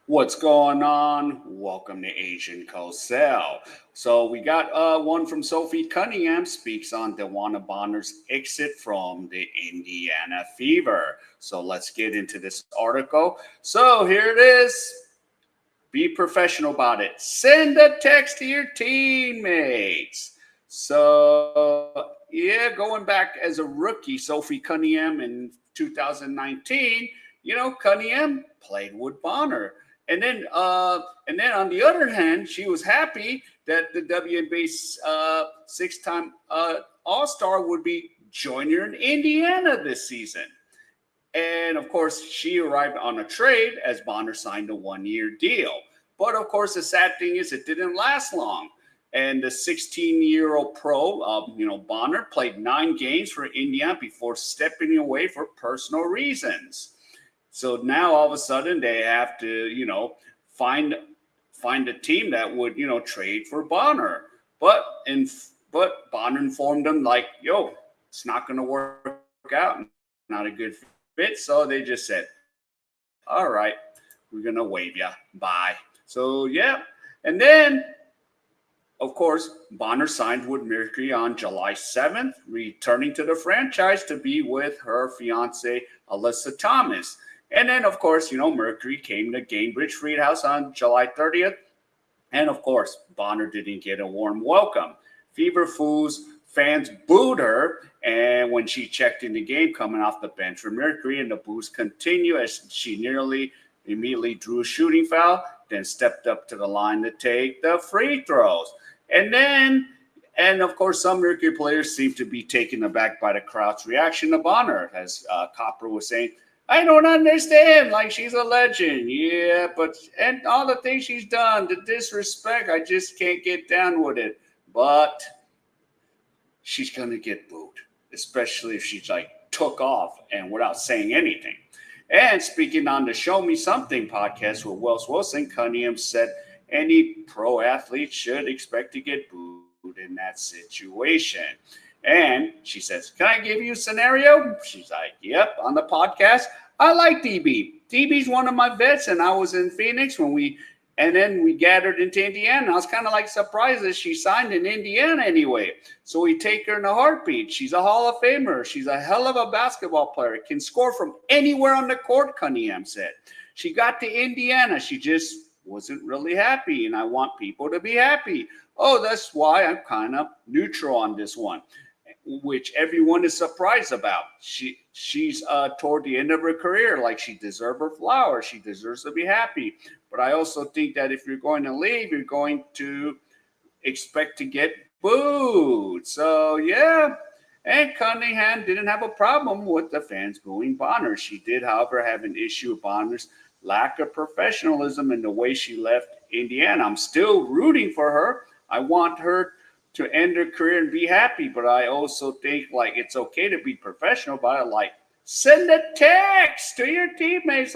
What's going on? Welcome to Asian Cosell. So we got one from Sophie Cunningham speaks on Dewanna Bonner's exit from the Indiana Fever. So let's get into this article. So here it is. Be professional about it. Send a text to your teammates. So yeah, going back as a rookie, Sophie Cunningham in 2019, Cunningham played with Bonner. And then on the other hand, she was happy that the WNBA six-time All-Star would be joining her in Indiana this season. And of course, she arrived on a trade as Bonner signed a one-year deal. But of course, the sad thing is it didn't last long. And the 16-year-old pro, Bonner, played 9 games for Indiana before stepping away for personal reasons. So now all of a sudden they have to, find a team that would, trade for Bonner. But Bonner informed them like, yo, it's not going to work out. Not a good fit. So they just said, all right, we're going to waive you. Bye. So, yeah. And then, of course, Bonner signed with Mercury on July 7th, returning to the franchise to be with her fiance, Alyssa Thomas. And then, of course, Mercury came to Gainbridge Fieldhouse on July 30th. And, of course, Bonner didn't get a warm welcome. Fever fans booed her, and when she checked in the game coming off the bench for Mercury, and the boos continue as she nearly immediately drew a shooting foul, then stepped up to the line to take the free throws. And of course, some Mercury players seem to be taken aback by the crowd's reaction to Bonner, as Copper was saying, I don't understand. Like, she's a legend. Yeah, and all the things she's done, the disrespect, I just can't get down with it. But she's going to get booed, especially if she's took off and without saying anything. And speaking on the Show Me Something podcast with Wells Wilson, Cunningham said any pro athlete should expect to get booed in that situation. And she says, can I give you a scenario? She's like, yep, on the podcast. I like DB. DB's one of my vets, and I was in Phoenix and then we gathered into Indiana. I was kind of surprised that she signed in Indiana anyway. So we take her in a heartbeat. She's a Hall of Famer. She's a hell of a basketball player. Can score from anywhere on the court, Cunningham said. She got to Indiana. She just wasn't really happy, and I want people to be happy. Oh, that's why I'm kind of neutral on this one, which everyone is surprised about. She's toward the end of her career, she deserves her flowers. She deserves to be happy. But I also think that if you're going to leave, you're going to expect to get booed. So, yeah. And Cunningham didn't have a problem with the fans booing Bonner. She did, however, have an issue with Bonner's lack of professionalism in the way she left Indiana. I'm still rooting for her. I want her to end her career and be happy, but I also think it's okay to be professional about it. Send a text to your teammates,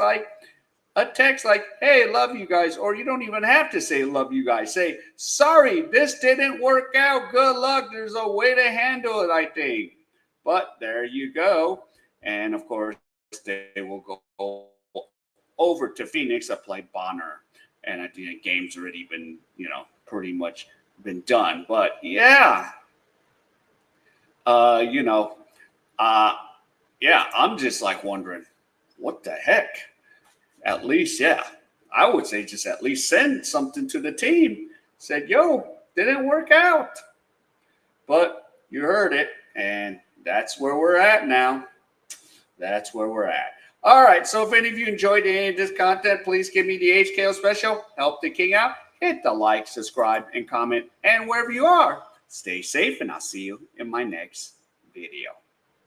a text hey, love you guys, or you don't even have to say love you guys. Say, sorry, this didn't work out. Good luck. There's a way to handle it, I think. But there you go. And of course, they will go over to Phoenix to play Bonner. And I think the game's already been, pretty much been done. But yeah, I'm just wondering, what the heck? At least, yeah, I would say just at least send something to the team. Said, yo, didn't work out. But you heard it, and that's where we're at now. That's where we're at. All right, so if any of you enjoyed any of this content, please give me the HKO special. Help the king out. Hit the like, subscribe, and comment. And wherever you are, stay safe, and I'll see you in my next video.